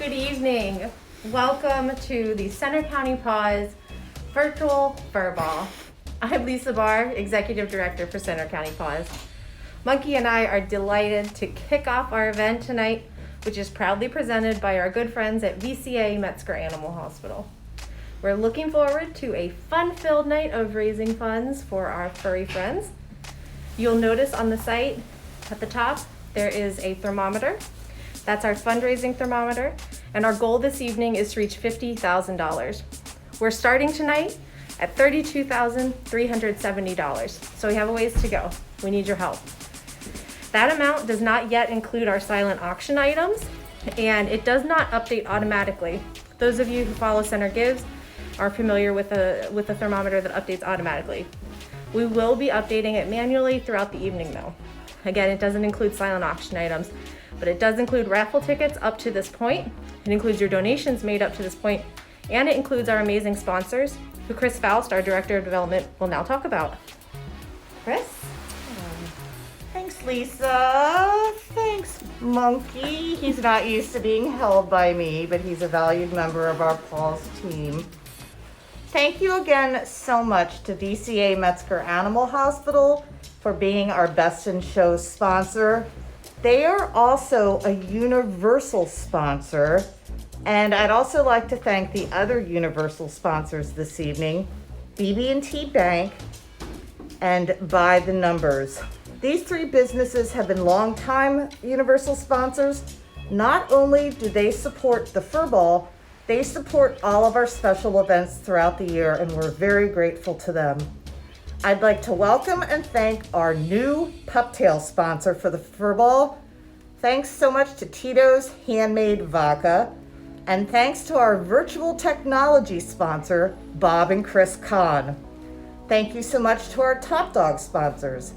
Good evening. Welcome to the Center County PAWS Virtual Fur Ball. I'm Lisa Barr, Executive Director for Center County PAWS. Monkey and I are delighted to kick off our event tonight, which is proudly presented by our good friends at VCA Metzger Animal Hospital. We're looking forward to a fun-filled night of raising funds for our furry friends. You'll notice on the site at the top, there is a thermometer. That's our fundraising thermometer, and our goal this evening is to reach $50,000. We're starting tonight at $32,370, so we have a ways to go. We need your help. That amount does not yet include our silent auction items, and it does not update automatically. Those of you who follow Center Gives are familiar with a thermometer that updates automatically. We will be updating it manually throughout the evening though. Again, it doesn't include silent auction items, but it does include raffle tickets up to this point. It includes your donations made up to this point, and it includes our amazing sponsors, who Chris Faust, our Director of Development, will now talk about. Chris? Thanks, Lisa. Thanks, Monkey. He's not used to being held by me, but he's a valued member of our PAWS team. Thank you again so much to VCA Metzger Animal Hospital for being our Best in Show sponsor. They are also a universal sponsor, and I'd also like to thank the other universal sponsors this evening, BB&T Bank and By the Numbers. These three businesses have been longtime universal sponsors. Not only do they support the Fur Ball, they support all of our special events throughout the year, and we're very grateful to them. I'd like to welcome and thank our new Puptail sponsor for the Fur Ball. Thanks so much to Tito's Handmade Vodka, and thanks to our virtual technology sponsor, Bob and Chris Kahn. Thank you so much to our Top Dog sponsors,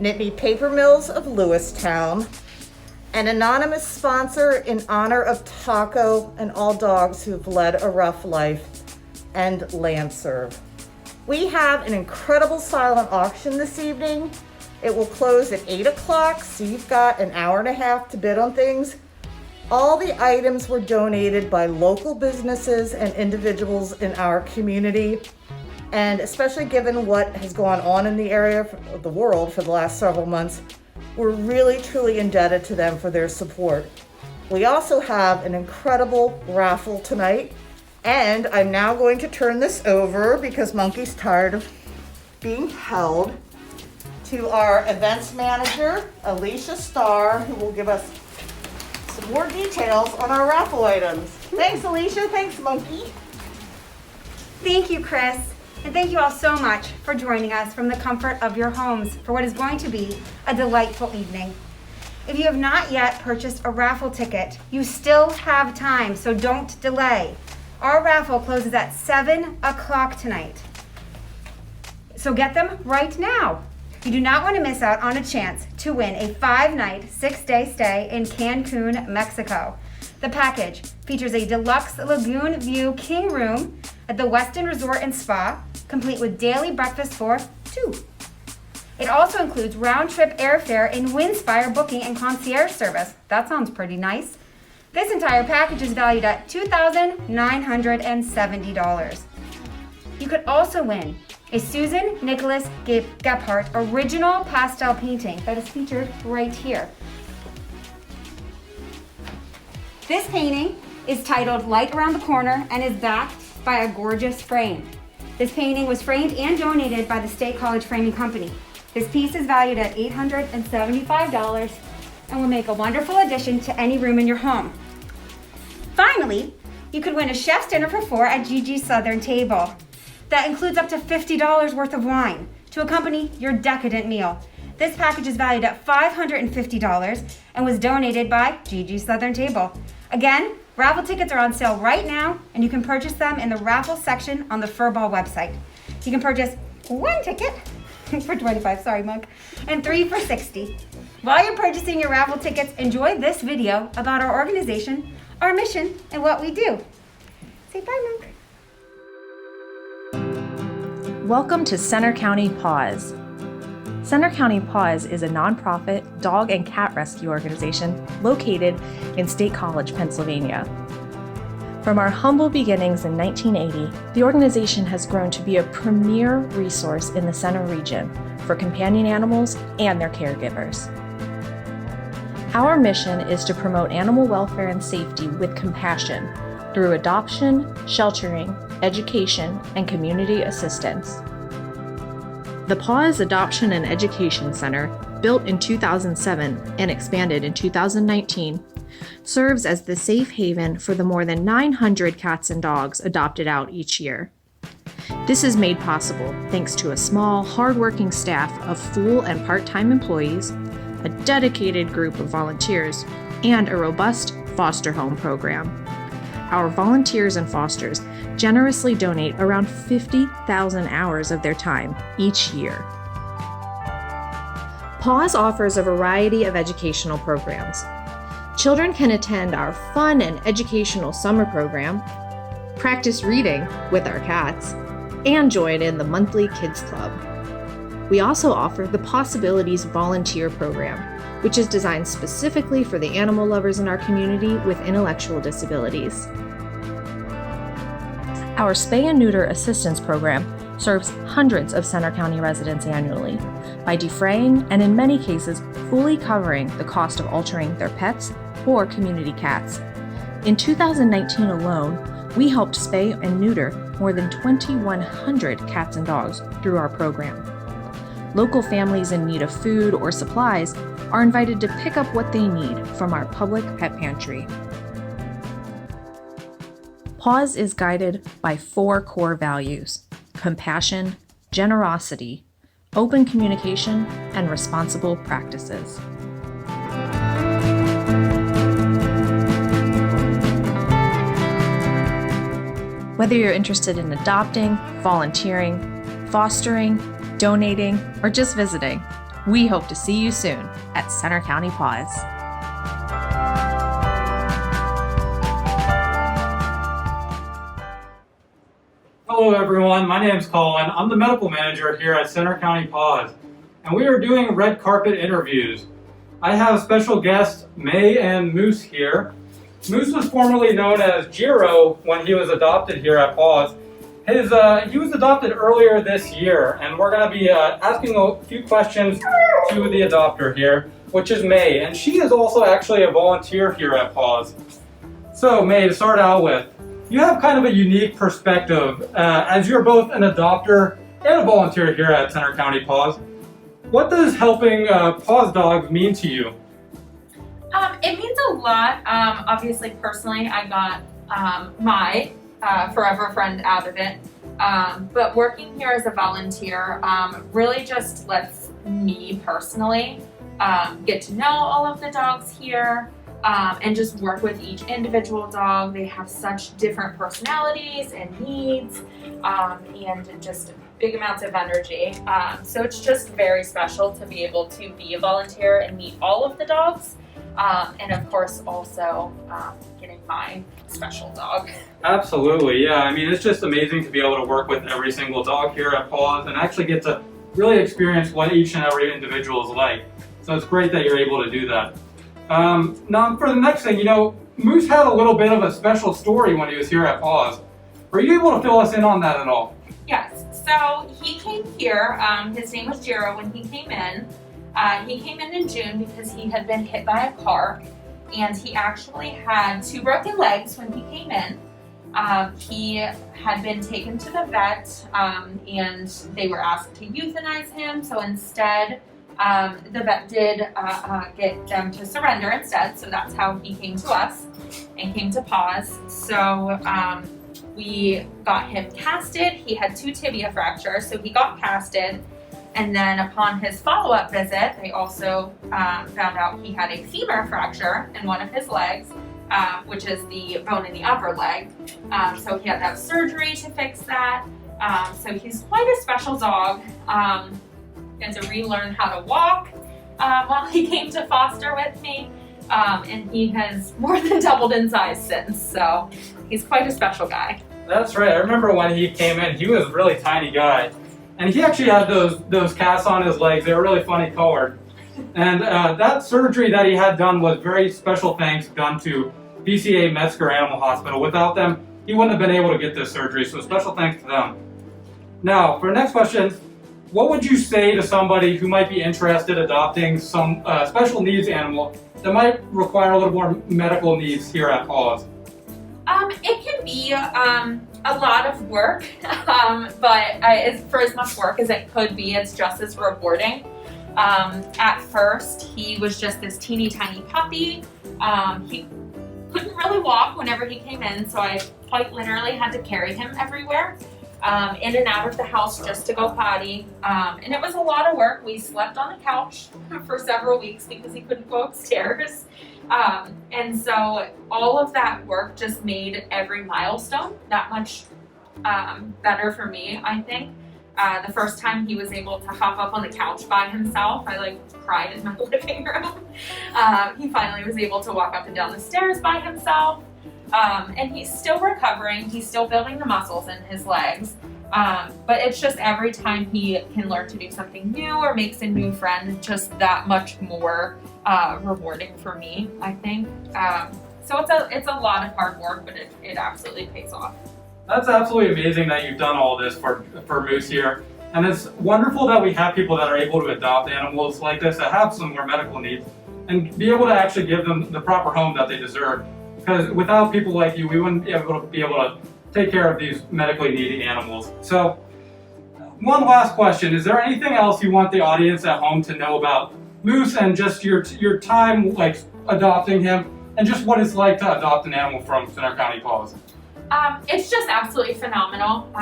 Knit Me Paper Mills of Lewistown, an anonymous sponsor in honor of Taco and all dogs who've led a rough life, and Landserv. We have an incredible silent auction this evening. It will close at 8 o'clock, so you've got an hour and a half to bid on things. All the items were donated by local businesses and individuals in our community, and especially given what has gone on in the area of the world for the last several months, we're really truly indebted to them for their support. We also have an incredible raffle tonight, and I'm now going to turn this over, because Monkey's tired of being held, to our events manager, Alicia Starr, who will give us some more details on our raffle items. Thanks, Alicia. Thanks, Monkey. Thank you, Chris. And thank you all so much for joining us from the comfort of your homes for what is going to be a delightful evening. If you have not yet purchased a raffle ticket, you still have time, so don't delay. Our raffle closes at 7 o'clock tonight. So get them right now. You do not want to miss out on a chance to win a 5-night, 6-day stay in Cancun, Mexico. The package features a deluxe lagoon view king room at the Westin Resort and Spa, complete with daily breakfast for 2. It also includes round-trip airfare in Windspire booking and concierge service. That sounds pretty nice. This entire package is valued at $2,970. You could also win a Susan Nicholas Gephardt original pastel painting that is featured right here. This painting is titled Light Around the Corner and is backed by a gorgeous frame. This painting was framed and donated by the State College Framing Company. This piece is valued at $875 and will make a wonderful addition to any room in your home. Finally, you could win a chef's dinner for 4 at Gigi's Southern Table. That includes up to $50 worth of wine to accompany your decadent meal. This package is valued at $550 and was donated by Gigi's Southern Table. Again, raffle tickets are on sale right now, and you can purchase them in the raffle section on the Furball website. You can purchase 1 ticket for $25, sorry, Monk, and 3 for $60. While you're purchasing your raffle tickets, enjoy this video about our organization, our mission, and what we do. Say bye, Monk. Welcome to Center County PAWS. Center County PAWS is a nonprofit dog and cat rescue organization located in State College, Pennsylvania. From our humble beginnings in 1980, the organization has grown to be a premier resource in the Center region for companion animals and their caregivers. Our mission is to promote animal welfare and safety with compassion through adoption, sheltering, education, and community assistance. The PAWS Adoption and Education Center, built in 2007 and expanded in 2019, serves as the safe haven for the more than 900 cats and dogs adopted out each year. This is made possible thanks to a small, hardworking staff of full and part-time employees, a dedicated group of volunteers, and a robust foster home program. Our volunteers and fosters generously donate around 50,000 hours of their time each year. PAWS offers a variety of educational programs. Children can attend our fun and educational summer program, practice reading with our cats, and join in the monthly Kids Club. We also offer the Possibilities Volunteer Program, which is designed specifically for the animal lovers in our community with intellectual disabilities. Our Spay and Neuter Assistance Program serves hundreds of Center County residents annually by defraying and in many cases fully covering the cost of altering their pets or community cats. In 2019 alone, we helped spay and neuter more than 2,100 cats and dogs through our program. Local families in need of food or supplies are invited to pick up what they need from our public pet pantry. PAWS is guided by 4 core values: compassion, generosity, open communication, and responsible practices. Whether you're interested in adopting, volunteering, fostering, donating, or just visiting, we hope to see you soon at Center County PAWS. Hello everyone, my name is Colin. I'm the medical manager here at Center County PAWS, and we are doing red carpet interviews. I have special guests May and Moose here. Moose was formerly known as Jiro when he was adopted here at PAWS. He was adopted earlier this year, and we're going to be asking a few questions to the adopter here, which is May, and she is also actually a volunteer here at PAWS. So May, to start out with, you have kind of a unique perspective as you're both an adopter and a volunteer here at Center County PAWS. What does helping PAWS dogs mean to you? It means a lot. Obviously, personally, I got my forever friend out of it. But working here as a volunteer really just lets me personally get to know all of the dogs here and just work with each individual dog. They have such different personalities and needs and just big amounts of energy. So it's just very special to be able to be a volunteer and meet all of the dogs. And of course also getting my special dog. Absolutely, yeah. I mean, it's just amazing to be able to work with every single dog here at PAWS and actually get to really experience what each and every individual is like. So it's great that you're able to do that. Now for the next thing, Moose had a little bit of a special story when he was here at PAWS. Were you able to fill us in on that at all? Yes, so he came here, his name was Jiro when he came in. He came in June because he had been hit by a car, and he actually had 2 broken legs when he came in. He had been taken to the vet, and they were asked to euthanize him, so instead the vet did get them to surrender instead, so that's how he came to us and came to PAWS. So we got him casted. He had 2 tibia fractures, so he got casted. And then upon his follow-up visit, they also found out he had a femur fracture in one of his legs, which is the bone in the upper leg. So he had to have surgery to fix that. So he's quite a special dog. He had to relearn how to walk while he came to foster with me. And he has more than doubled in size since, so he's quite a special guy. That's right. I remember when he came in, he was a really tiny guy. And he actually had those casts on his legs. They were really funny colored. And that surgery that he had done was very special thanks done to VCA Metzger Animal Hospital. Without them, he wouldn't have been able to get this surgery, so special thanks to them. Now, for the next question, what would you say to somebody who might be interested in adopting some special needs animal that might require a little more medical needs here at PAWS? It can be a lot of work, but for as much work as it could be, it's just as rewarding. At first, he was just this teeny tiny puppy. He couldn't really walk whenever he came in, so I quite literally had to carry him everywhere, in and out of the house just to go potty. And it was a lot of work. We slept on the couch for several weeks because he couldn't go upstairs. And so all of that work just made every milestone that much better for me, I think. The first time he was able to hop up on the couch by himself, I cried in my living room. He finally was able to walk up and down the stairs by himself. And he's still recovering. He's still building the muscles in his legs. But it's just every time he can learn to do something new or makes a new friend, it's just that much more rewarding for me, I think. So it's a lot of hard work, but it absolutely pays off. That's absolutely amazing that you've done all this for Moose here. And it's wonderful that we have people that are able to adopt animals like this that have some more medical needs and be able to actually give them the proper home that they deserve. Because without people like you, we wouldn't be able to take care of these medically needy animals. So, one last question. Is there anything else you want the audience at home to know about Moose and just your time adopting him and just what it's like to adopt an animal from Center County PAWS? It's just absolutely phenomenal.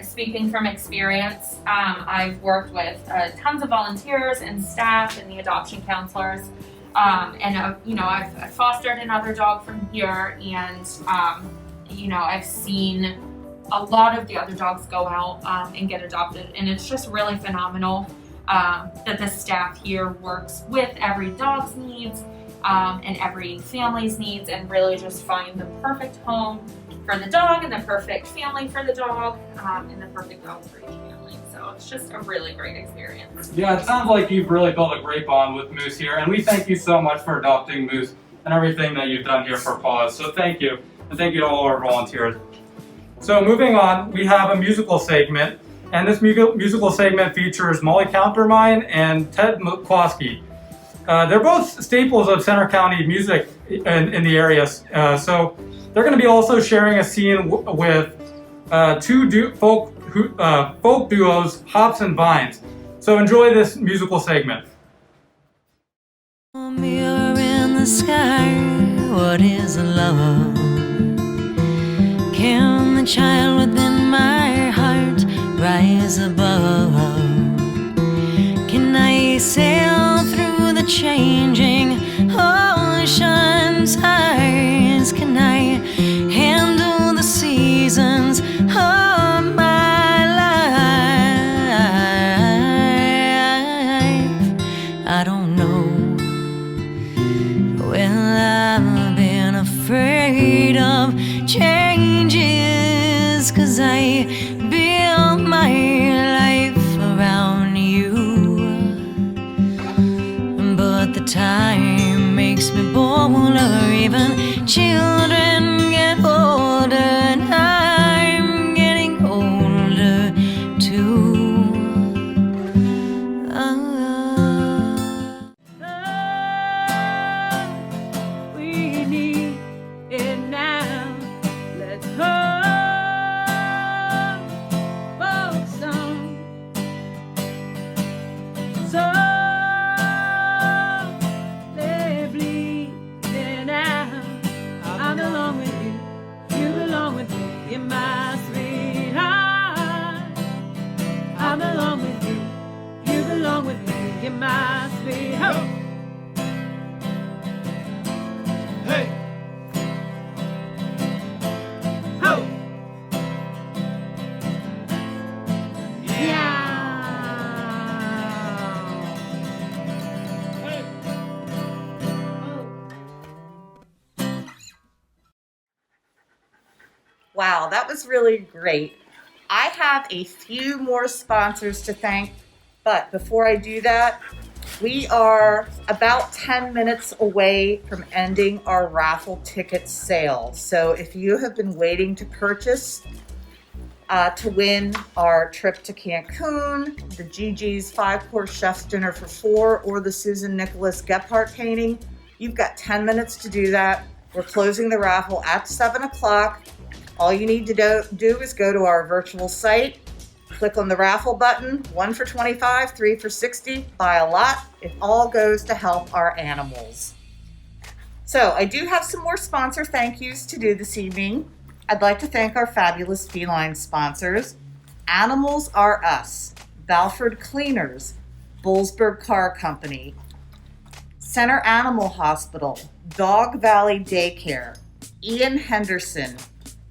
Speaking from experience, I've worked with tons of volunteers and staff and the adoption counselors. And I've fostered another dog from here, and I've seen a lot of the other dogs go out and get adopted, and it's just really phenomenal that the staff here works with every dog's needs and every family's needs, and really just find the perfect home for the dog and the perfect family for the dog and the perfect dog for each family. So it's just a really great experience. Yeah, it sounds like you've really built a great bond with Moose here, and we thank you so much for adopting Moose and everything that you've done here for PAWS. So thank you, and thank you to all our volunteers. So moving on, we have a musical segment, and this musical segment features Molly Countermine and Ted McCloskey. They're both staples of Center County music in the area, so they're going to be also sharing a scene with two folk duos, Hops and Vines. So enjoy this musical segment. A mirror in the sky, what is love? Can the child within my heart rise above? Can I sail through the changing ocean tides? Can I handle the seasons of my life? I don't know. Well, I've been afraid of changes, 'cause I built my life around you. But the time makes me bolder, even children get older, and I'm getting older too. We need it now. Let's hum folk song. So they bleeding out. I belong with you. You belong with me. You're my sweetheart. I belong with you. You belong with me. You're my sweetheart. Hey! Ho! Wow, that was really great. I have a few more sponsors to thank, but before I do that, We are about 10 minutes away from ending our raffle ticket sale. So if you have been waiting to purchase to win our trip to Cancun, the Gigi's 5-course chef's dinner for 4, or the Susan Nicholas Gephardt painting, you've got 10 minutes to do that. We're closing the raffle at 7 o'clock. All you need to do is go to our virtual site, click on the raffle button, 1 for $25, 3 for $60, buy a lot. It all goes to help our animals. So I do have some more sponsor thank yous to do this evening. I'd like to thank our fabulous feline sponsors, Animals Are Us, Balford Cleaners, Bullsburg Car Company, Center Animal Hospital, Dog Valley Daycare, Ian Henderson,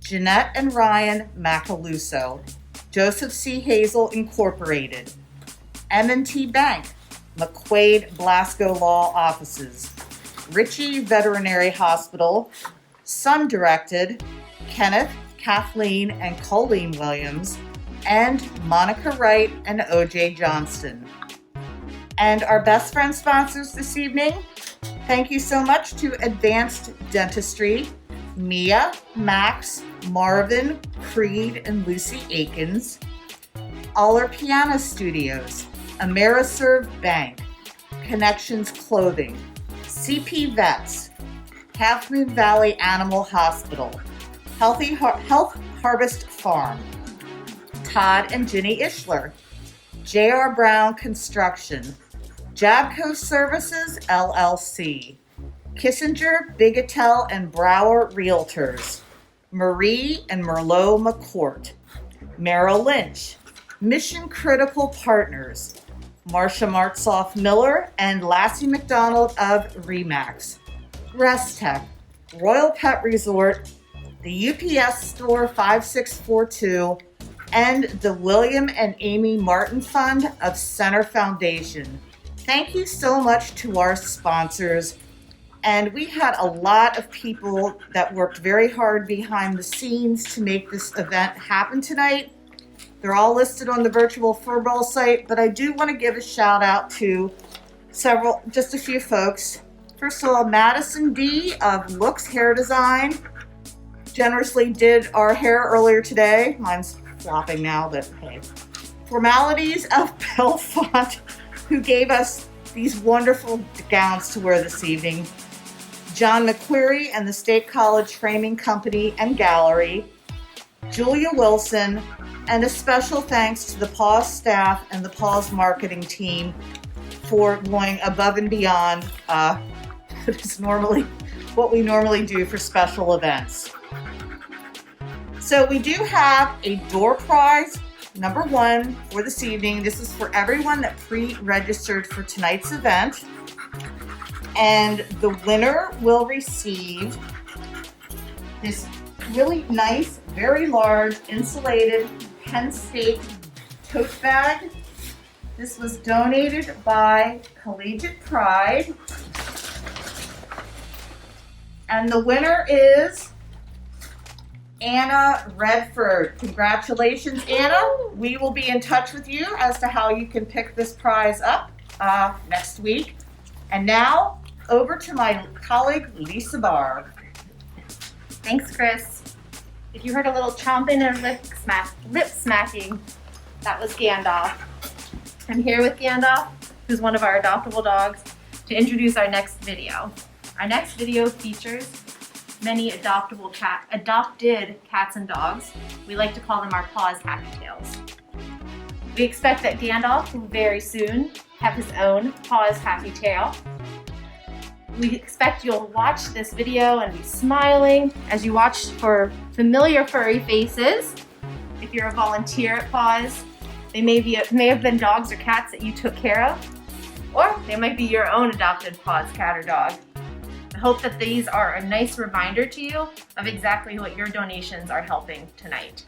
Jeanette and Ryan Macaluso, Joseph C. Hazel Incorporated, M&T Bank, McQuaid Blasco Law Offices, Ritchie Veterinary Hospital, Sun Directed, Kenneth, Kathleen, and Colleen Williams, and Monica Wright and OJ Johnston. And our best friend sponsors this evening, thank you so much to Advanced Dentistry, Mia, Max, Marvin, Creed, and Lucy Akins, Aller Piano Studios, Ameriserve Bank, Connections Clothing, CP Vets, Half Moon Valley Animal Hospital, Health Harvest Farm, Todd and Ginny Ishler, J.R. Brown Construction, Jabco Services, LLC, Kissinger, Bigetel, and Brower Realtors, Marie and Merlot McCourt, Merrill Lynch, Mission Critical Partners, Marsha Martsoff Miller, and Lassie McDonald of Remax, Restech, Royal Pet Resort, the UPS Store 5642, and the William and Amy Martin Fund of Center Foundation. Thank you so much to our sponsors. And we had a lot of people that worked very hard behind the scenes to make this event happen tonight. They're all listed on the virtual furball site, but I do want to give a shout out to just a few folks. First of all, Madison D. of Looks Hair Design generously did our hair earlier today. Mine's flopping now, but hey. Formalities of Belfont, who gave us these wonderful gowns to wear this evening. John McQuarrie and the State College Framing Company and Gallery, Julia Wilson, and a special thanks to the PAWS staff and the PAWS marketing team for going above and beyond what we normally do for special events. So we do have a door prize, number 1, for this evening. This is for everyone that pre-registered for tonight's event. And the winner will receive this really nice, very large, insulated Penn State tote bag. This was donated by Collegiate Pride. And the winner is Anna Redford. Congratulations, Anna. We will be in touch with you as to how you can pick this prize up next week. And now, over to my colleague, Lisa Barr. Thanks, Chris. If you heard a little chomping and lip smacking, that was Gandalf. I'm here with Gandalf, who's one of our adoptable dogs, to introduce our next video. Our next video features many adopted cats and dogs. We like to call them our PAWS Happy Tails. We expect that Gandalf will very soon have his own PAWS Happy Tail. We expect you'll watch this video and be smiling as you watch for familiar furry faces. If you're a volunteer at PAWS, they may have been dogs or cats that you took care of, or they might be your own adopted PAWS cat or dog. I hope that these are a nice reminder to you of exactly what your donations are helping tonight.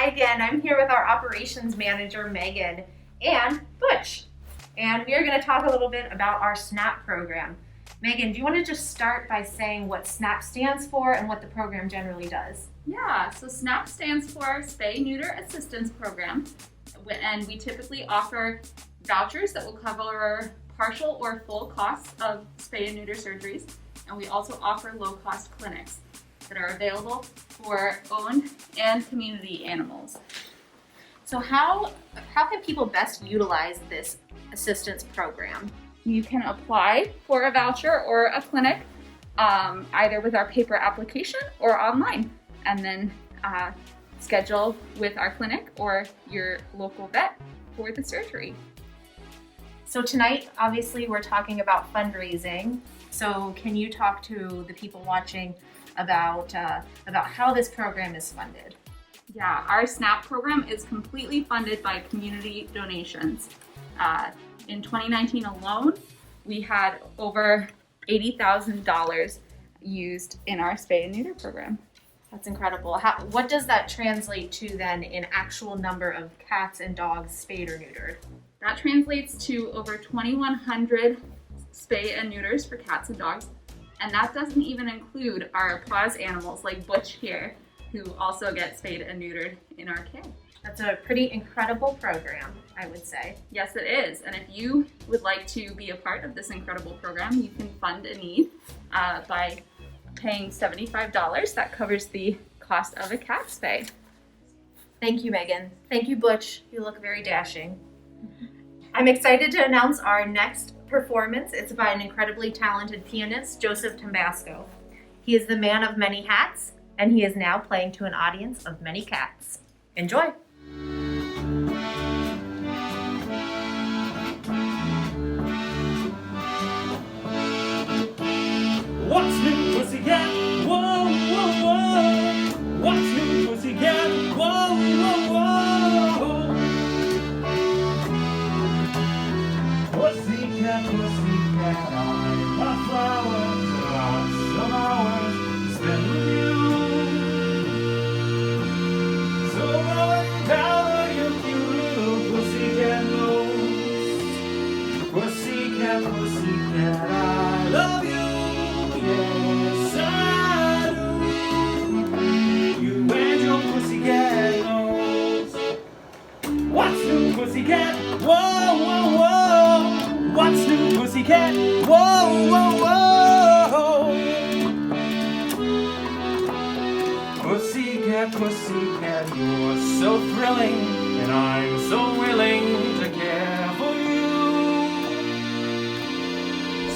again. I'm here with our operations manager, Megan, and Butch. And we are going to talk a little bit about our SNAP program. Megan, do you want to just start by saying what SNAP stands for and what the program generally does? Yeah, so SNAP stands for Spay Neuter Assistance Program, and we typically offer vouchers that will cover partial or full costs of spay and neuter surgeries, and we also offer low-cost clinics that are available for owned and community animals. So how can people best utilize this assistance program? You can apply for a voucher or a clinic either with our paper application or online, and then schedule with our clinic or your local vet for the surgery. So tonight, obviously, we're talking about fundraising. So can you talk to the people watching about how this program is funded? Yeah, our SNAP program is completely funded by community donations. In 2019 alone, we had over $80,000 used in our spay and neuter program. That's incredible. What does that translate to then in actual number of cats and dogs spayed or neutered? That translates to over 2,100 spay and neuters for cats and dogs. And that doesn't even include our PAWS animals like Butch here, who also get spayed and neutered in our care. That's a pretty incredible program, I would say. Yes, it is. And if you would like to be a part of this incredible program, you can fund a need by paying $75. That covers the cost of a cat spay. Thank you, Megan. Thank you, Butch. You look very dashing. I'm excited to announce our next performance. It's by an incredibly talented pianist, Joe Tombasco. He is the man of many hats, and he is now playing to an audience of many cats. Enjoy! What's new, pussycat? Whoa, whoa, whoa. What's new, pussycat? Whoa, whoa, whoa. Pussycat, pussycat, I got flowers, lots of hours to spend with you. So go and cover your cute little pussycat nose. Pussycat, pussycat, I love you. Yes, I do. You and your pussycat nose. What's new, pussycat? Whoa, whoa, whoa. What's new, pussycat? Whoa, whoa, whoa. Pussycat, pussycat, you're so thrilling, and I'm so willing to care for you.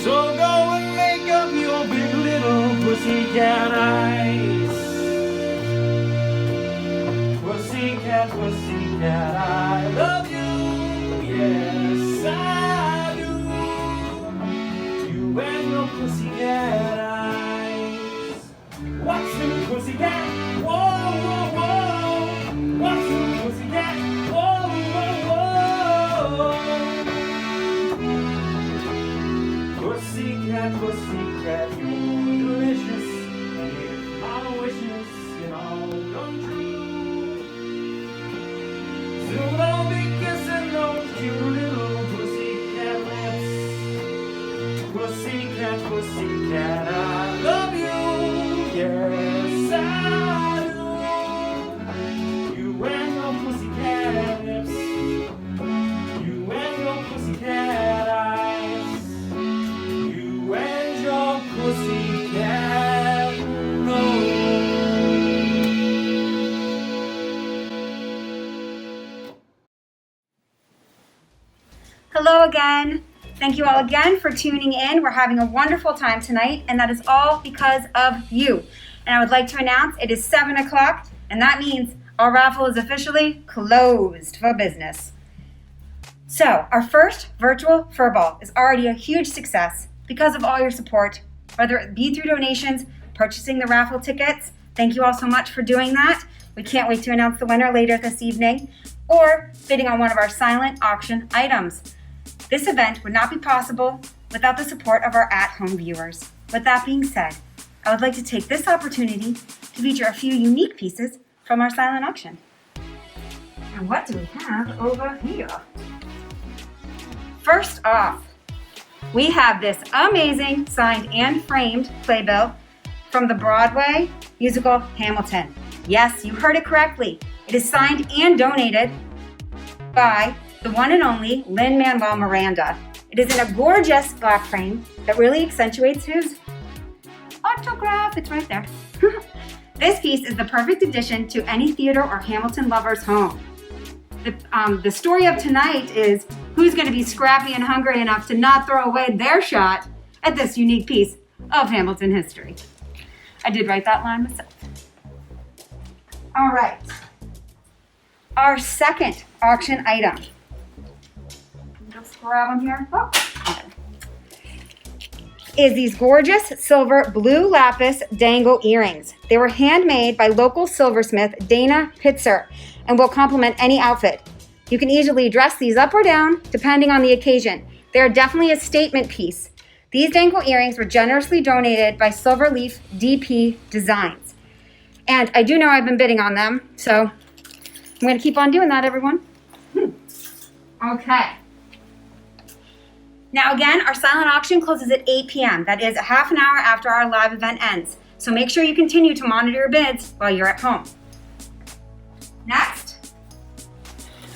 So go and make up your big little pussycat eyes. Pussycat, pussycat, I love you. Yes, I do. You and your pussycat eyes. What's new, pussycat? Whoa, whoa, whoa. What's new, pussycat? Whoa, whoa, whoa. Pussycat, pussycat, you're delicious. And if my wishes can all come true, soon I'll be kissing those cute little pussycat lips. Pussycat, pussycat, I love you. Yes, I do. You and your pussycat lips. You and your pussycat eyes. You and your pussycat nose. Hello again. Thank you all again for tuning in. We're having a wonderful time tonight, and that is all because of you. And I would like to announce it is 7 o'clock, and that means our raffle is officially closed for business. So our first virtual furball is already a huge success because of all your support, whether it be through donations, purchasing the raffle tickets. Thank you all so much for doing that. We can't wait to announce the winner later this evening, or bidding on one of our silent auction items. This event would not be possible without the support of our at-home viewers. With that being said, I would like to take this opportunity to feature a few unique pieces from our silent auction. And what do we have over here? First off, we have this amazing signed and framed playbill from the Broadway musical Hamilton. Yes, you heard it correctly. It is signed and donated by the one and only Lin-Manuel Miranda. It is in a gorgeous black frame that really accentuates his autograph. It's right there. This piece is the perfect addition to any theater or Hamilton lover's home. The story of tonight is who's going to be scrappy and hungry enough to not throw away their shot at this unique piece of Hamilton history. I did write that line myself. All right. Our second auction item. Just grab them here. Oh, okay. Is these gorgeous silver blue lapis dangle earrings. They were handmade by local silversmith Dana Pitzer and will complement any outfit. You can easily dress these up or down depending on the occasion. They are definitely a statement piece. These dangle earrings were generously donated by Silverleaf DP Designs. And I do know I've been bidding on them, so I'm going to keep on doing that, everyone. Okay. Now again, our silent auction closes at 8 p.m. That is a half an hour after our live event ends. So make sure you continue to monitor your bids while you're at home. Next,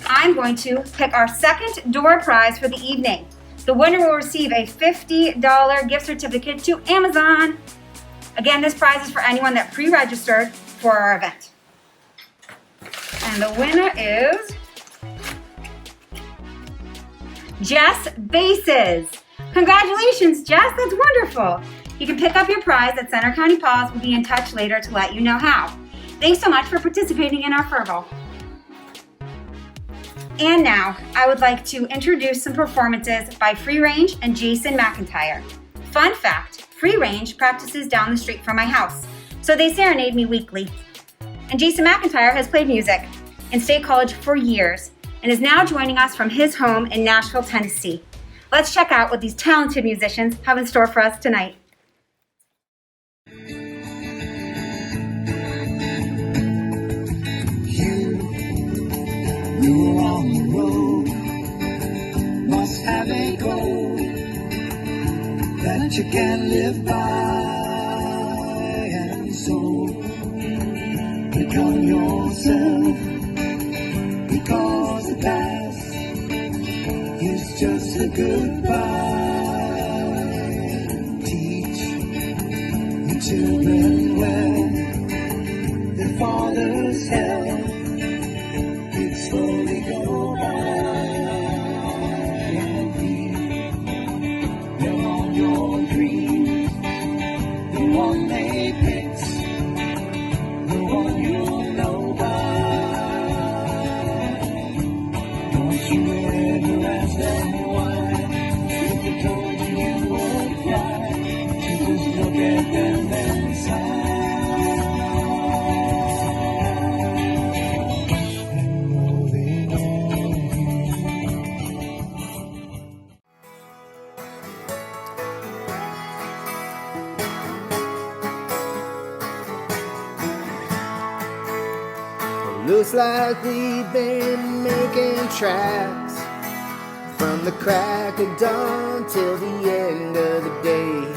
I'm going to pick our second door prize for the evening. The winner will receive a $50 gift certificate to Amazon. Again, this prize is for anyone that pre-registered for our event. And the winner is Jess Bases. Congratulations, Jess, that's wonderful. You can pick up your prize at Center County PAWS. We'll be in touch later to let you know how. Thanks so much for participating in our furball. And now, I would like to introduce some performances by Free Range and Jason McIntyre. Fun fact, Free Range practices down the street from my house, so they serenade me weekly. And Jason McIntyre has played music in State College for years and is now joining us from his home in Nashville, Tennessee. Let's check out what these talented musicians have in store for us tonight. You're on the road, must have a goal that you can live by, and so become yourself, because the past is just a goodbye. Teach your children well, their father's hell. Slowly go by and be them on your dreams. The one they pick, the one you'll know by. Don't you ever ask them why. If they told you you would fly, you just look at them and sigh. Looks like we've been making tracks from the crack of dawn till the end of the day.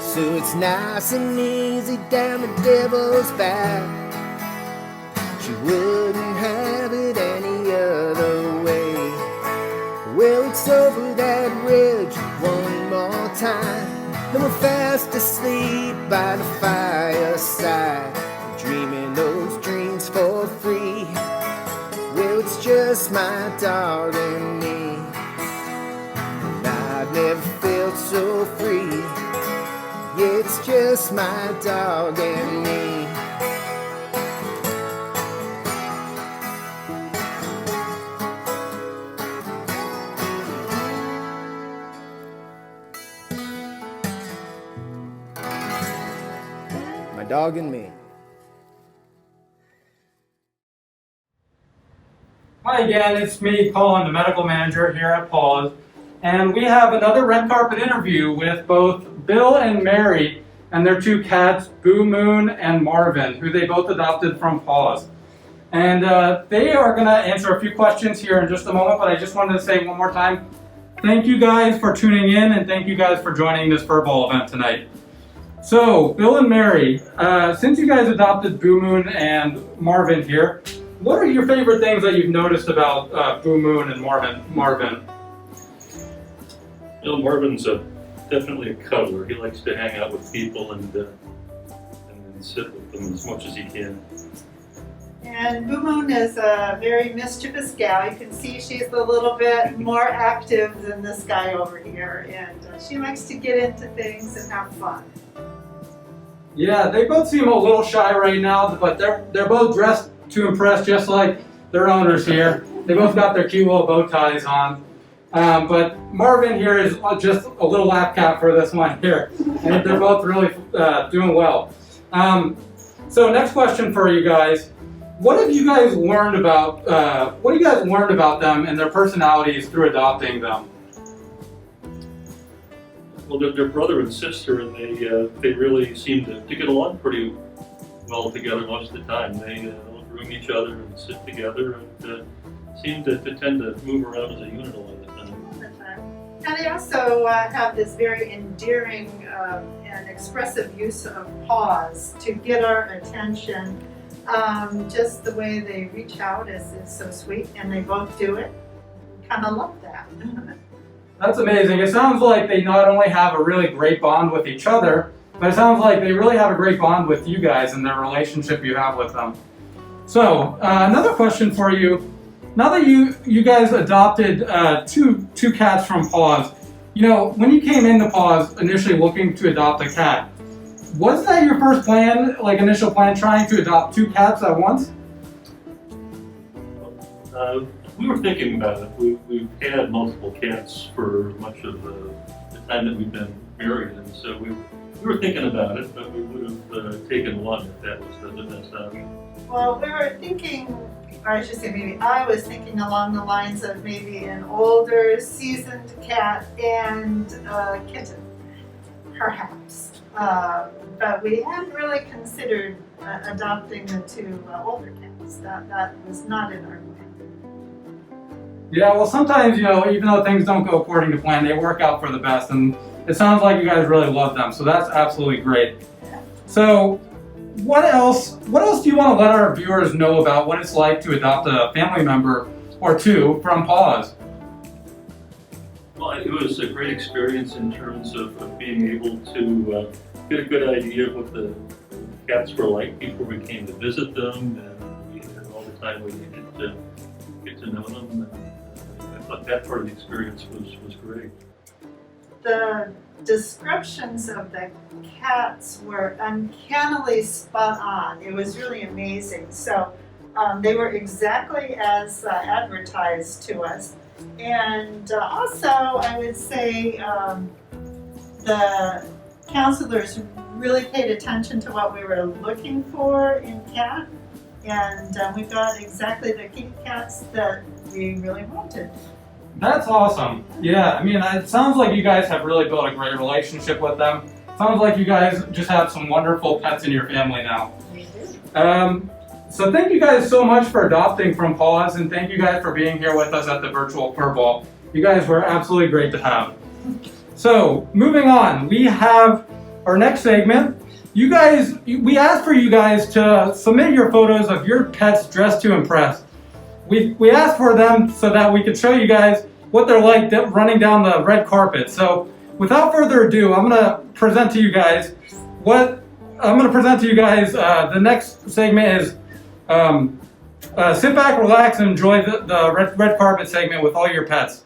So it's nice and easy down the devil's back. She wouldn't have it any other way. Well, it's over that ridge one more time, and we're fast asleep by the fireside, dreaming those dreams for free. Well, it's just my dog and me, and I've never felt so free. Yeah, it's just my dog and me. My dog and me. Hi again, it's me, Colin, the medical manager here at PAWS, and we have another red carpet interview with both Bill and Mary and their two cats, Boo Moon and Marvin, who they both adopted from PAWS. And they are going to answer a few questions here in just a moment, but I just wanted to say one more time, thank you guys for tuning in, and thank you guys for joining this furball event tonight. So, Bill and Mary, since you guys adopted Boo Moon and Marvin here, what are your favorite things that you've noticed about Boo Moon and Marvin? You know, Marvin's definitely a cuddler. He likes to hang out with people and sit with them as much as he can. And Boo Moon is a very mischievous gal. You can see she's a little bit more active than this guy over here, and she likes to get into things and have fun. Yeah, they both seem a little shy right now, but they're both dressed to impress, just like their owners here. They both got their cute little bow ties on. But Marvin here is just a little lap cat for this one here, and they're both really doing well. So next question for you guys: what have you guys learned about them and their personalities through adopting them? Well, they're brother and sister, and they really seem to get along pretty well together most of the time. They groom each other and sit together, and seem to tend to move around as a unit a lot of the time. And they also have this very endearing and expressive use of paws to get our attention. Just the way they reach out is so sweet, and they both do it. Kind of love that. That's amazing. It sounds like they not only have a really great bond with each other, but it sounds like they really have a great bond with you guys and their relationship you have with them. So, another question for you. Now that you guys adopted two cats from PAWS, you know, when you came into PAWS initially looking to adopt a cat, was that your first plan, like initial plan, trying to adopt two cats at once? We were thinking about it. We've had multiple cats for much of the time that we've been married, and so we were thinking about it, but we would have taken one if that was the best option. Well, we were thinking, or I should say maybe I was thinking along the lines of maybe an older, seasoned cat and a kitten, perhaps. But we hadn't really considered adopting the two older cats. That was not in our plan. Yeah, well, sometimes, you know, even though things don't go according to plan, they work out for the best, and it sounds like you guys really love them, so that's absolutely great. So, what else do you want to let our viewers know about what it's like to adopt a family member or two from PAWS? Well, it was a great experience in terms of being able to get a good idea of what the cats were like before we came to visit them, and we had all the time we needed to get to know them. And I thought that part of the experience was great. The descriptions of the cats were uncannily spot on. It was really amazing. So they were exactly as advertised to us. And also, I would say the counselors really paid attention to what we were looking for in cat. And we got exactly the kitty cats that we really wanted. That's awesome. Yeah, I mean, it sounds like you guys have really built a great relationship with them. Sounds like you guys just have some wonderful pets in your family now. We do. So thank you guys so much for adopting from PAWS, and thank you guys for being here with us at the virtual furball. You guys were absolutely great to have. So moving on, we have our next segment. We asked for you guys to submit your photos of your pets dressed to impress. We asked for them so that we could show you guys what they're like running down the red carpet. So without further ado, I'm going to present to you guys the next segment is sit back, relax, and enjoy the red carpet segment with all your pets.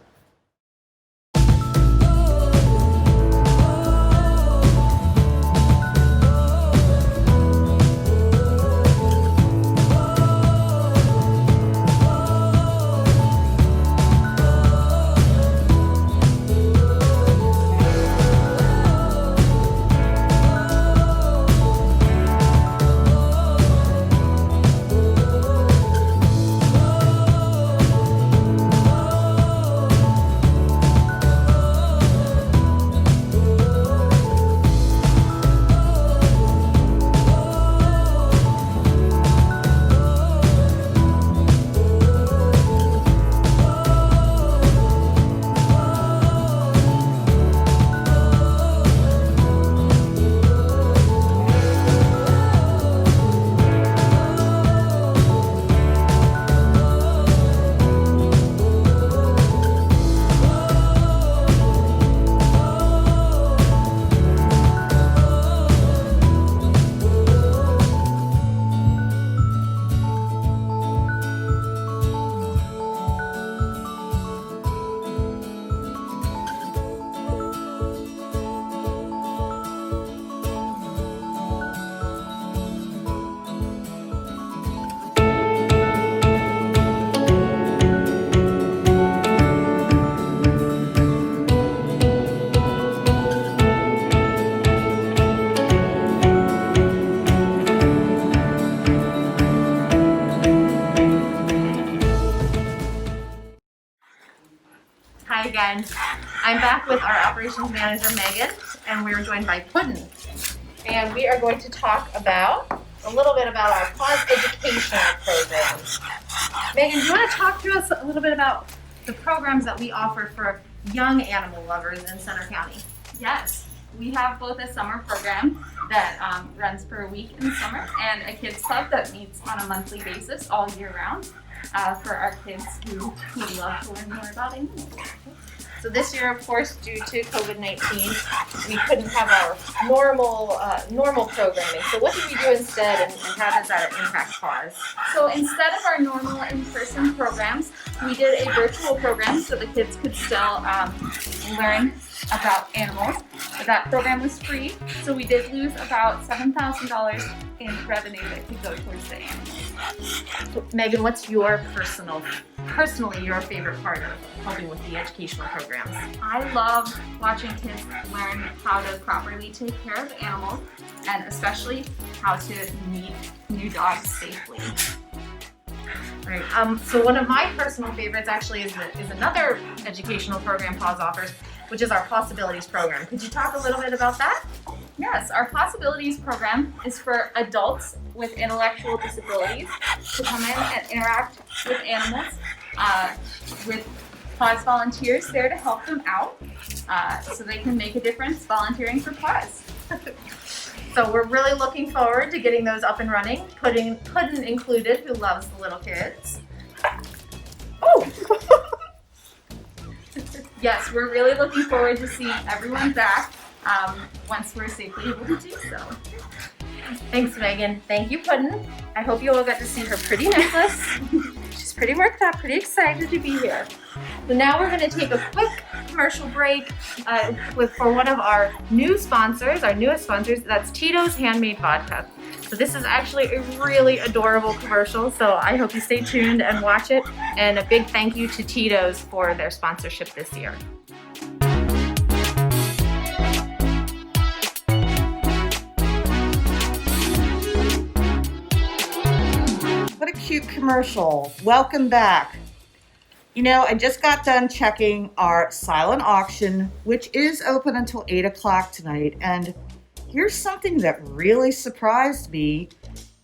And I'm back with our operations manager, Megan, and we're joined by Puddin'. And we are going to talk about a little bit about our PAWS educational programs. Megan, do you want to talk to us a little bit about the programs that we offer for young animal lovers in Center County? Yes, we have both a summer program that runs for a week in the summer and a kids club that meets on a monthly basis all year round for our kids who love to learn more about animals. So this year, of course, due to COVID-19, we couldn't have our normal programming. So what did we do instead, and how does that impact PAWS? So instead of our normal in-person programs, we did a virtual program so the kids could still learn about animals. But that program was free, so we did lose about $7,000 in revenue that could go towards the animals. So, Megan, what's your personally your favorite part of helping with the educational programs? I love watching kids learn how to properly take care of animals, and especially how to meet new dogs safely. Right. So one of my personal favorites actually is another educational program PAWS offers, which is our Possibilities program. Could you talk a little bit about that? Yes, our Possibilities program is for adults with intellectual disabilities to come in and interact with animals, with PAWS volunteers there to help them out, so they can make a difference volunteering for PAWS. So we're really looking forward to getting those up and running, Puddin' included, who loves the little kids. Oh! Yes, we're really looking forward to seeing everyone back once we're safely able to do so. Thanks, Megan. Thank you, Puddin'. I hope you all got to see her pretty necklace. She's pretty worked up, pretty excited to be here. So now we're going to take a quick commercial break for one of our newest sponsors, that's Tito's Handmade Vodka. So this is actually a really adorable commercial, so I hope you stay tuned and watch it. And a big thank you to Tito's for their sponsorship this year. What a cute commercial. Welcome back. You know, I just got done checking our silent auction, which is open until 8 o'clock tonight. And here's something that really surprised me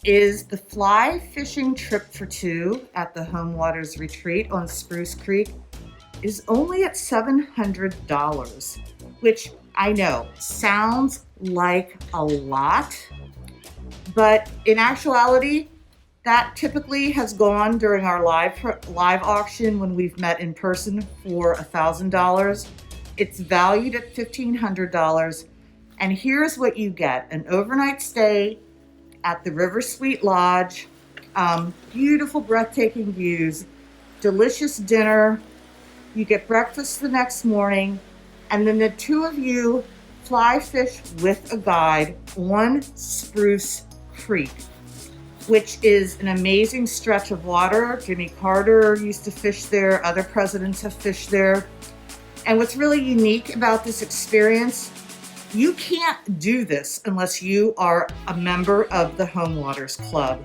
is the fly fishing trip for two at the Home Waters Retreat on Spruce Creek is only at $700, which I know sounds like a lot, but in actuality, that typically has gone during our live auction when we've met in person for $1,000. It's valued at $1,500. And here's what you get: an overnight stay at the River Sweet Lodge, beautiful, breathtaking views, delicious dinner. You get breakfast the next morning, and then the two of you fly fish with a guide on Spruce Creek, which is an amazing stretch of water. Jimmy Carter used to fish there. Other presidents have fished there. And what's really unique about this experience, you can't do this unless you are a member of the Home Waters Club.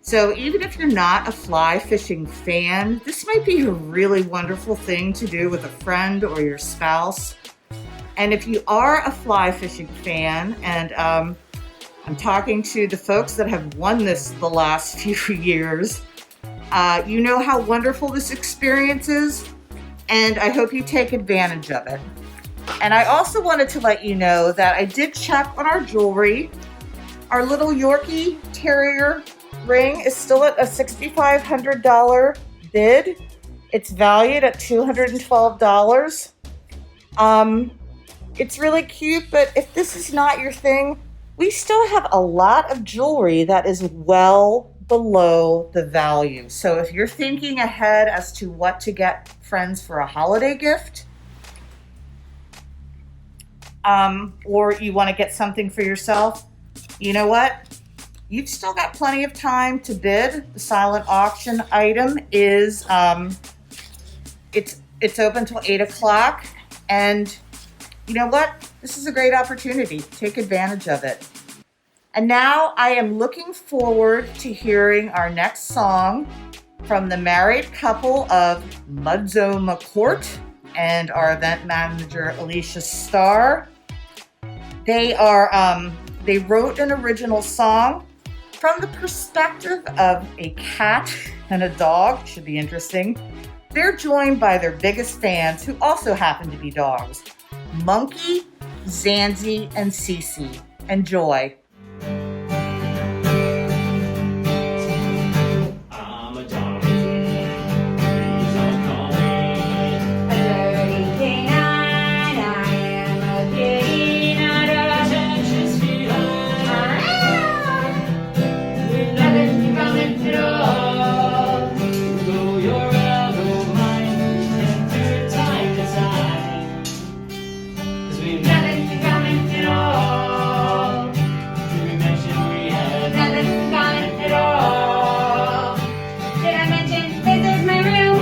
So even if you're not a fly fishing fan, this might be a really wonderful thing to do with a friend or your spouse. And if you are a fly fishing fan, and I'm talking to the folks that have won this the last few years, you know how wonderful this experience is, and I hope you take advantage of it. And I also wanted to let you know that I did check on our jewelry. Our little Yorkie Terrier ring is still at a $6,500 bid. It's valued at $212. It's really cute, but if this is not your thing, we still have a lot of jewelry that is well below the value. So if you're thinking ahead as to what to get friends for a holiday gift, or you want to get something for yourself, you know what? You've still got plenty of time to bid. The silent auction item is, it's open till 8 o'clock. And you know what? This is a great opportunity. Take advantage of it. And now I am looking forward to hearing our next song from the married couple of Mudzo McCourt and our event manager, Alicia Starr. They wrote an original song from the perspective of a cat and a dog. Should be interesting. They're joined by their biggest fans, who also happen to be dogs, Monkey, Zanzi, and Cece. Enjoy. I'm a dog. Please don't call me. A dirty canine, I am a kitty, not a Pretentious feline. With nothing coming at all. Go your way, I'll go mine. And through time to time. 'Cause we've Nothing coming at all. Did we mention we had Nothing coming at all. Did I mention this is my room?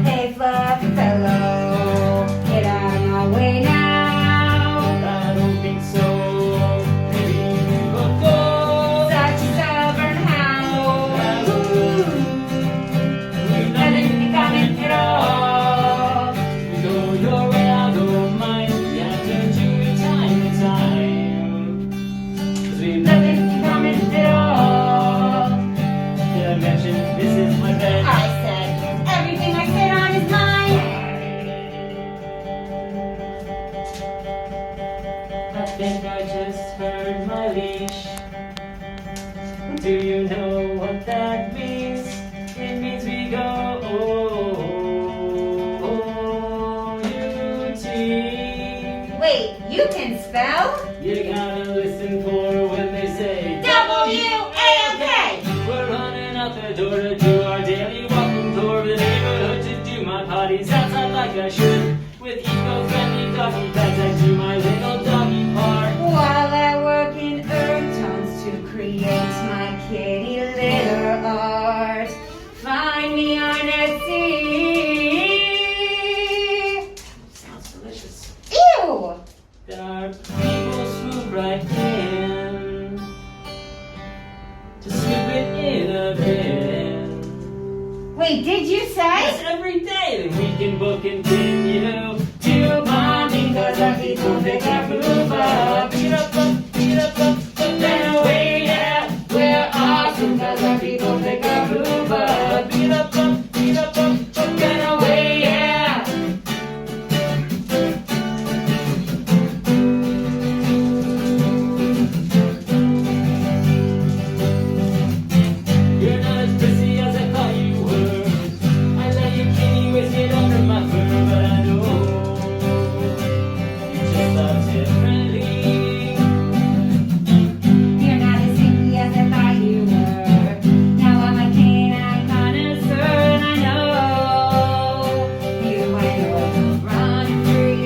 Hey, fluffy fellow, get out of my way now. I don't think so. Maybe we will go. Such a stubborn hound. We've Nothing coming at all. Go your way, I'll go mine. We have to do time to time. 'Cause we've Nothing coming at all. Did I mention this is my bed? I said everything I sit on is mine. I think I just heard my leash. Do you know what that means? It means we go O-U-T. Wait, you can spell? You gotta listen for when they say W-A-L-K. We're running out the door to do our daily walking tour of the neighborhood to do my potties outside like I should. With eco-friendly doggy bags, I do my little doggy part. While I work in earth tones to create my kitty litter art. Find me on Etsy. Sounds delicious. Ew! There are people swoop right in to scoop it in a bin. Wait, did you Yes, say? every day then we can book and continue to mommy, 'cause our people pick our poop up. Beat up, then away, yeah. We're awesome 'cause our people pick our poop up. Beat up, then away, yeah. You're not as prissy as I thought you were. I let you kitty whiskey under my fur, but I know you just love differently. You're not as sneaky as I thought you were. Now I'm a canine connoisseur and I know you might run free.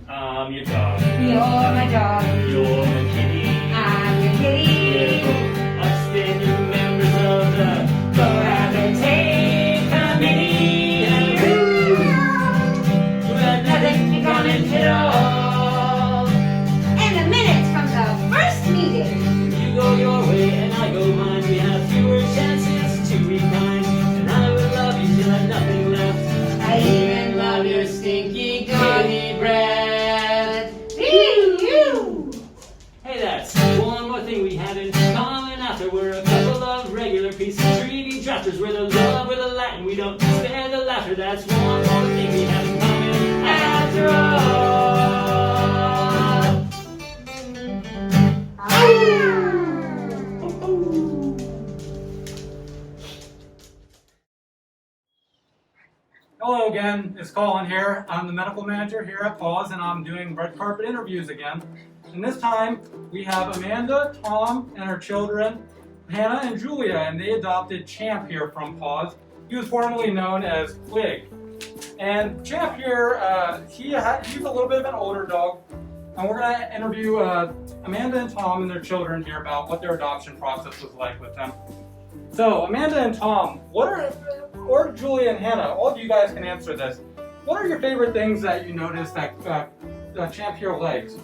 I'm your dog. You're my dog. You're my kitty. I'm your kitty. We're upstanding members of the Cohabitate Committee. But nothing coming at all. And the minutes from the first meeting. You go your way and I go mine. We have fewer chances to be kind. And I will love you till I've nothing left. I even love your stinky doggy breath. Ew! Hey, that's one more thing we have in common after we're a couple of regular pieces of treaty drafters. We're the love, we're the Latin, we don't spare the laughter. That's one more thing we have in common after Hello again, it's Colin here. I'm the medical manager here at PAWS and I'm doing red carpet interviews again. And this time we have Amanda, Tom, and her children, Hannah and Julia, and they adopted Champ here from PAWS. He was formerly known as Quig. And Champ here, he's a little bit of an older dog. And we're going to interview Amanda and Tom and their children here about what their adoption process was like with them. So, Amanda and Tom, what are or Julia and Hannah, all of you guys can answer this. What are your favorite things that you noticed that Champ here likes?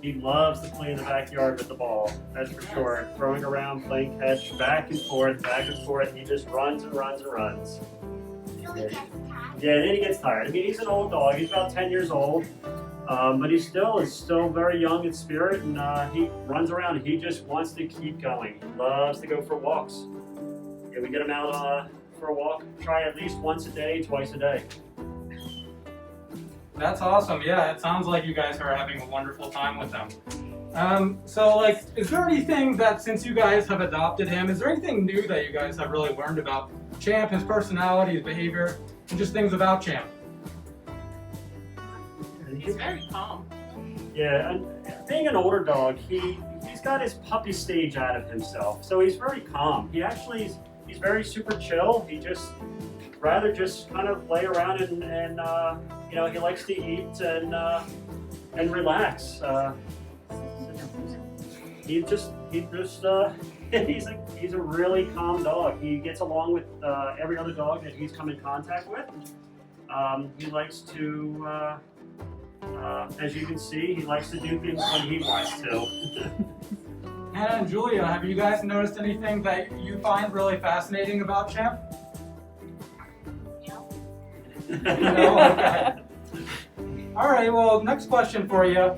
He loves to play in the backyard with the ball, that's for sure. Throwing around, playing catch, back and forth, he just runs and runs and runs. Yeah, and then he gets tired. I mean, he's an old dog, he's about 10 years old, but he is still very young in spirit, and he runs around, he just wants to keep going. He loves to go for walks. Yeah, we get him out for a walk, try at least once a day, twice a day. That's awesome. Yeah, it sounds like you guys are having a wonderful time with them. So, like, is there anything that, since you guys have adopted him, is there anything new that you guys have really learned about Champ, his personality, his behavior, and just things about Champ? He's very calm. Yeah, and being an older dog, he's got his puppy stage out of himself, so he's very calm. He's very super chill. He just rather just kind of lay around and you know, he likes to eat and relax. He's a really calm dog. He gets along with every other dog that he's come in contact with. He likes to, as you can see, he likes to do things when he wants to. Hannah and Julia, have you guys noticed anything that you find really fascinating about Champ? No? Okay. All right, well, next question for you.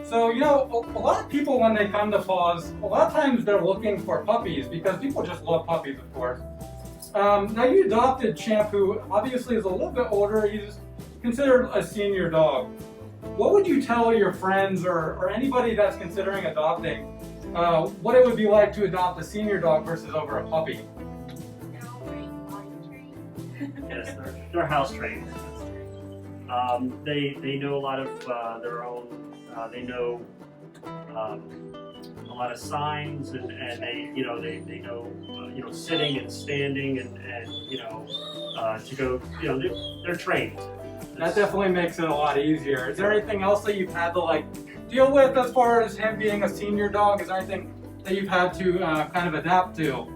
So, you know, a lot of people, when they come to PAWS, a lot of times they're looking for puppies because people just love puppies, of course. Now, you adopted Champ, who obviously is a little bit older. He's considered a senior dog. What would you tell your friends or anybody that's considering adopting what it would be like to adopt a senior dog versus over a puppy? Yes, they're house trained. They know a lot of their own. They know a lot of signs, and they know sitting and standing and to go. They're trained. That definitely makes it a lot easier. Is there anything else that you've had to like deal with as far as him being a senior dog? Is there anything that you've had to kind of adapt to?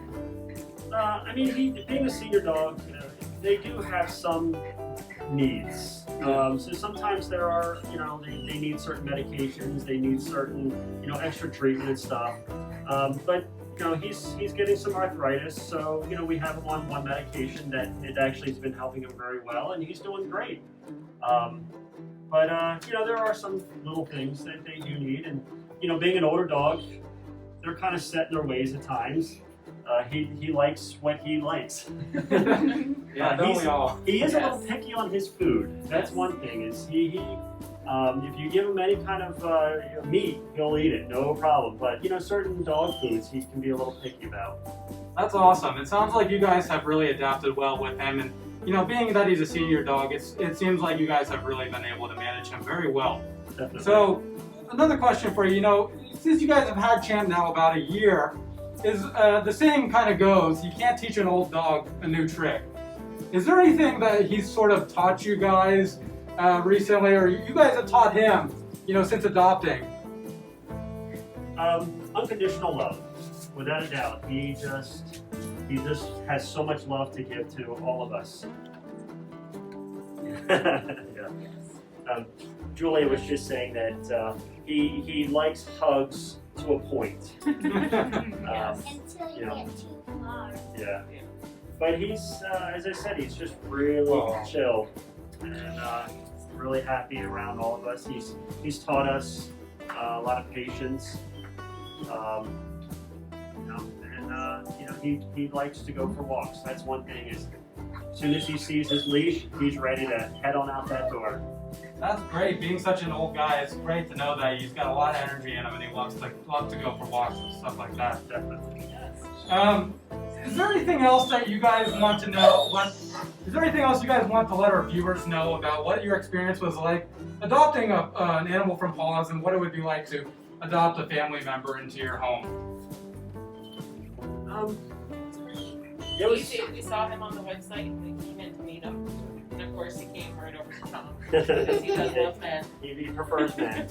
I mean, being a senior dog, they do have some needs. So sometimes there are, they need certain medications, they need certain, extra treatment and stuff. But he's getting some arthritis, so we have him on one medication that it actually has been helping him very well, and he's doing great. But there are some little things that they do need, and being an older dog, they're kind of set in their ways at times. He likes what he likes. Yeah, don't we all? He is a little picky on his food. That's one thing. Is he if you give him any kind of meat, he'll eat it, no problem. But certain dog foods he can be a little picky about. That's awesome. It sounds like you guys have really adapted well with him, and being that he's a senior dog, it seems like you guys have really been able to manage him very well. Definitely. So, another question for you. Since you guys have had Champ now about a year, is the saying kind of goes, you can't teach an old dog a new trick. Is there anything that he's sort of taught you guys recently, or you guys have taught him, since adopting? Unconditional love, without a doubt. He just has so much love to give to all of us. Yeah. Julia was just saying that he likes hugs to a point. Until you get too far. Yeah. But he's, as I said, he's just really chill and really happy around all of us. He's taught us a lot of patience. He likes to go for walks. That's one thing. Is as soon as he sees his leash, he's ready to head on out that door. That's great. Being such an old guy, it's great to know that he's got a lot of energy in him and he loves to go for walks and stuff like that. Definitely. Is there anything else that you guys want to know? Is there anything else you guys want to let our viewers know about what your experience was like adopting an animal from PAWS and what it would be like to adopt a family member into your home? We saw him on the website. We came in to meet him. course, he came right over to Tom because he does love men. He prefers men.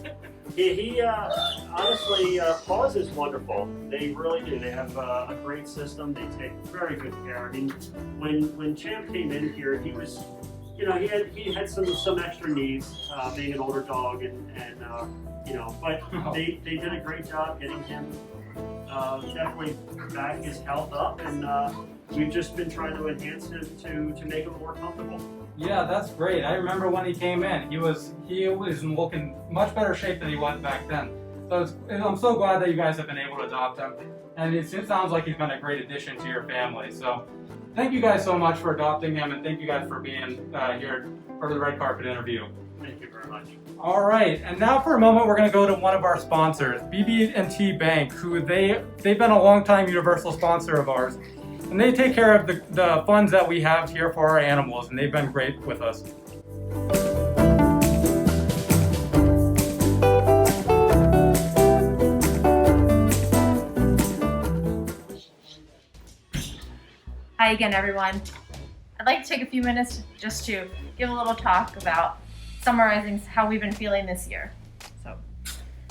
He honestly, PAWS is wonderful. They really do. They have a great system. They take very good care. I mean, when Champ came in here, he was, he had some extra needs, being an older dog, and but they did a great job getting him definitely back his health up, and we've just been trying to enhance him to make him more comfortable. Yeah, that's great. I remember when he came in, he was looking much better shape than he was back then. So I'm so glad that you guys have been able to adopt him, and it sounds like he's been a great addition to your family. So thank you guys so much for adopting him, and thank you guys for being here for the red carpet interview. Thank you very much. All right, and now for a moment, we're going to go to one of our sponsors, BB&T Bank, who they've been a long-time universal sponsor of ours, and they take care of the funds that we have here for our animals, and they've been great with us. Hi again, everyone. I'd like to take a few minutes just to give a little talk about summarizing how we've been feeling this year. So,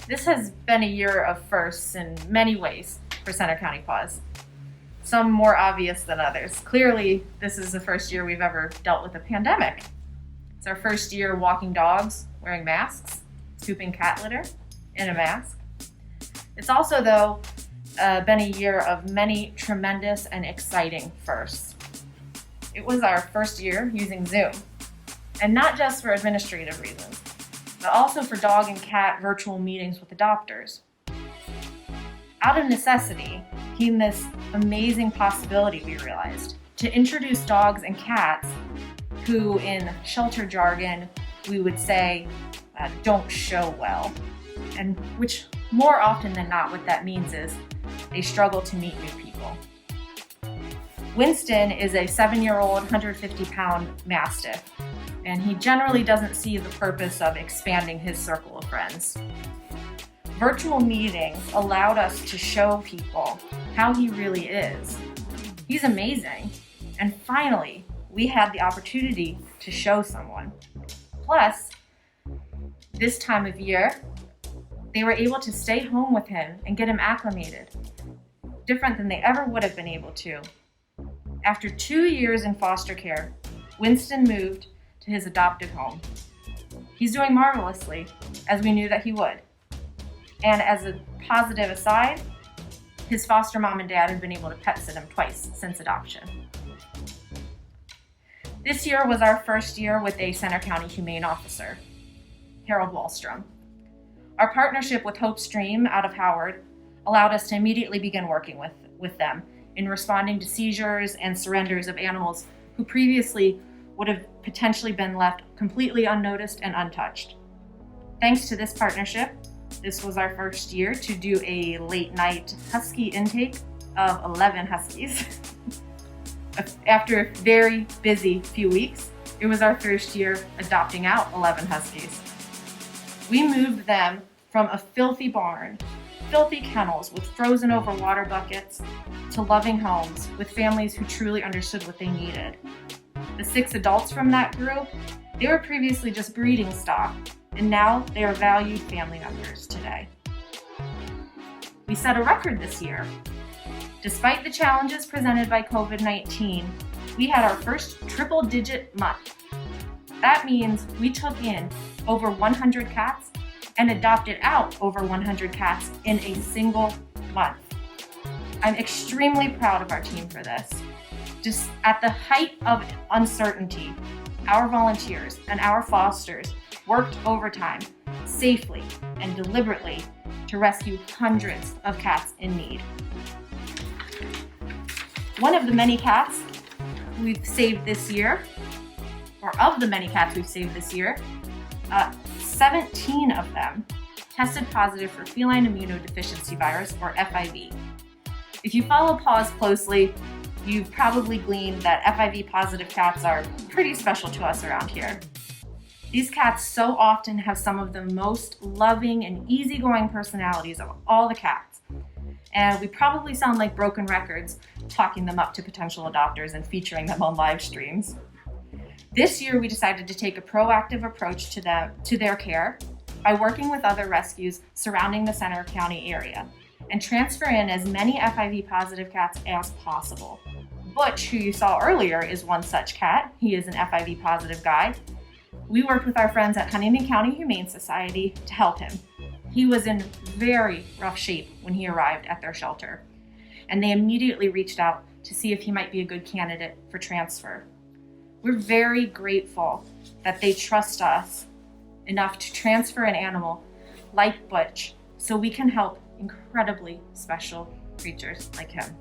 this has been a year of firsts in many ways for Center County PAWS. Some more obvious than others. Clearly, this is the first year we've ever dealt with a pandemic. It's our first year walking dogs, wearing masks, scooping cat litter in a mask. It's also, though, been a year of many tremendous and exciting firsts. It was our first year using Zoom, and not just for administrative reasons, but also for dog and cat virtual meetings with adopters. Out of necessity came this amazing possibility we realized to introduce dogs and cats who, in shelter jargon, we would say don't show well, and which more often than not what that means is they struggle to meet new people. Winston is a 7-year-old, 150-pound Mastiff, and he generally doesn't see the purpose of expanding his circle of friends. Virtual meetings allowed us to show people how he really is. He's amazing, and finally, we had the opportunity to show someone. Plus, this time of year, they were able to stay home with him and get him acclimated, different than they ever would have been able to. After 2 years in foster care, Winston moved to his adoptive home. He's doing marvelously, as we knew that he would. And as a positive aside, his foster mom and dad have been able to pet sit him twice since adoption. This year was our first year with a Center County Humane Officer, Harold Wallstrom. Our partnership with Hope Stream out of Howard allowed us to immediately begin working with them in responding to seizures and surrenders of animals who previously would have potentially been left completely unnoticed and untouched. Thanks to this partnership, this was our first year to do a late night husky intake of 11 huskies. After a very busy few weeks, it was our first year adopting out 11 huskies. We moved them from a filthy barn, filthy kennels with frozen over water buckets, to loving homes with families who truly understood what they needed. The 6 adults from that group, they were previously just breeding stock, and now they are valued family members today. We set a record this year. Despite the challenges presented by COVID-19, we had our first triple-digit month. That means we took in over 100 cats and adopted out over 100 cats in a single month. I'm extremely proud of our team for this. Just at the height of uncertainty, our volunteers and our fosters worked overtime safely and deliberately to rescue hundreds of cats in need. One of the many cats we've saved this year, or of the many cats we've saved this year, 17 of them tested positive for feline immunodeficiency virus, or FIV. If you follow PAWS closely, you've probably gleaned that FIV positive cats are pretty special to us around here. These cats so often have some of the most loving and easygoing personalities of all the cats. And we probably sound like broken records talking them up to potential adopters and featuring them on live streams. This year, we decided to take a proactive approach to their care by working with other rescues surrounding the Center County area and transfer in as many FIV positive cats as possible. Butch, who you saw earlier, is one such cat. He is an FIV positive guy. We worked with our friends at Huntington County Humane Society to help him. He was in very rough shape when he arrived at their shelter, and they immediately reached out to see if he might be a good candidate for transfer. We're very grateful that they trust us enough to transfer an animal like Butch so we can help incredibly special creatures like him.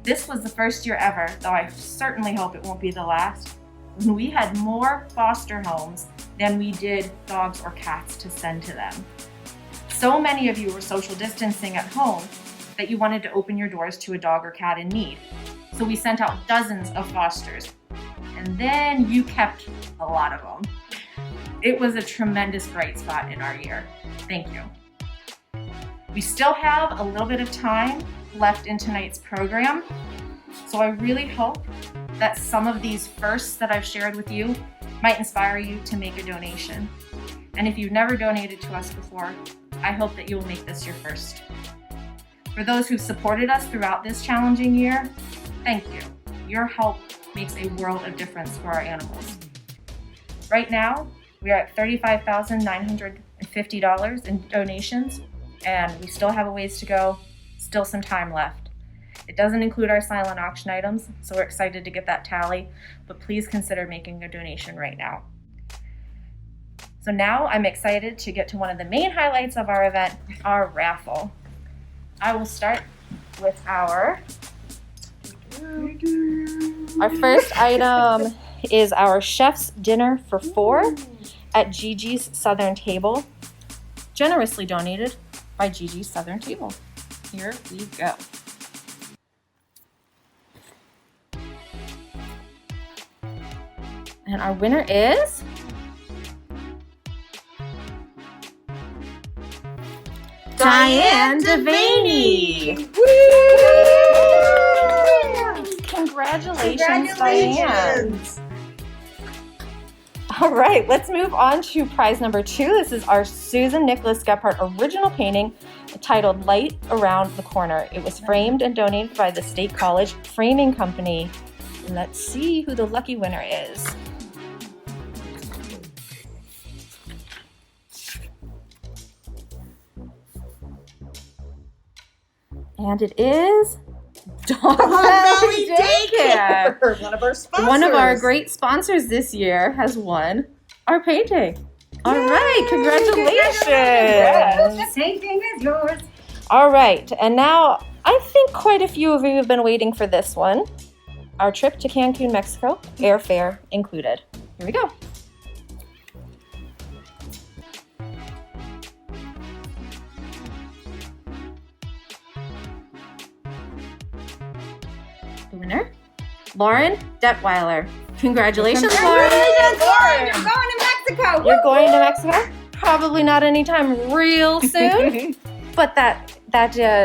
This was the first year ever, though I certainly hope it won't be the last, when we had more foster homes than we did dogs or cats to send to them. So many of you were social distancing at home that you wanted to open your doors to a dog or cat in need. So we sent out dozens of fosters, and then you kept a lot of them. It was a tremendous bright spot in our year. Thank you. We still have a little bit of time left in tonight's program, so I really hope that some of these firsts that I've shared with you might inspire you to make a donation. And if you've never donated to us before, I hope that you'll make this your first. For those who've supported us throughout this challenging year, thank you. Your help makes a world of difference for our animals. Right now, we are at $35,950 in donations, and we still have a ways to go, still some time left. It doesn't include our silent auction items, so we're excited to get that tally, but please consider making a donation right now. So now I'm excited to get to one of the main highlights of our event, our raffle. I will start with our first item is our chef's dinner for 4 at Gigi's Southern Table, generously donated by Gigi's Southern Table. Here we go. And our winner is Diane Devaney. Congratulations, Diane. All right, let's move on to prize number 2. This is our Susan Nicholas Gephardt original painting titled Light Around the Corner. It was framed and donated by the State College Framing Company. And let's see who the lucky winner is. And it is Dog Valley Daycare. One of our sponsors. One of our great sponsors this year has won our painting. All right, congratulations. Same thing as yours. All right, and now I think quite a few of you have been waiting for this one. Our trip to Cancun, Mexico, airfare included. Here we go. The winner, Lauren Detweiler. Congratulations, Lauren. Lauren, you're going to Mexico. You're going to Mexico? Probably not anytime real soon, but that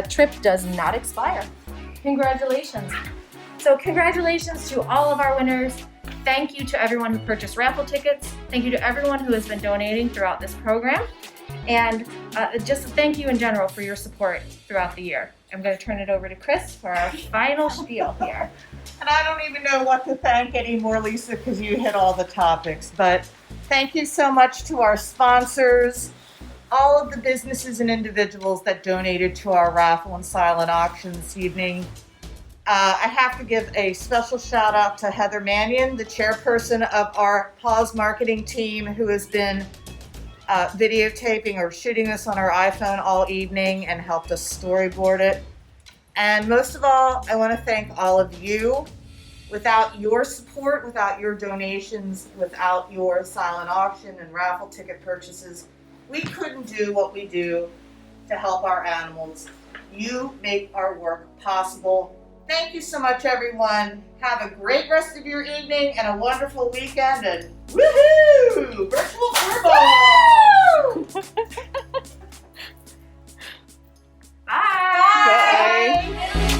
trip does not expire. Congratulations. So congratulations to all of our winners. Thank you to everyone who purchased raffle tickets. Thank you to everyone who has been donating throughout this program. And just thank you in general for your support throughout the year. I'm going to turn it over to Chris for our final spiel here. And I don't even know what to thank anymore, Lisa, because you hit all the topics. But thank you so much to our sponsors, all of the businesses and individuals that donated to our raffle and silent auction this evening. I have to give a special shout out to Heather Mannion, the chairperson of our PAWS marketing team, who has been videotaping or shooting this on our iPhone all evening and helped us storyboard it. And most of all, I want to thank all of you. Without your support, without your donations, without your silent auction and raffle ticket purchases, we couldn't do what we do to help our animals. You make our work possible. Thank you so much, everyone. Have a great rest of your evening and a wonderful weekend. And woohoo! Virtual Furball! Bye! Bye!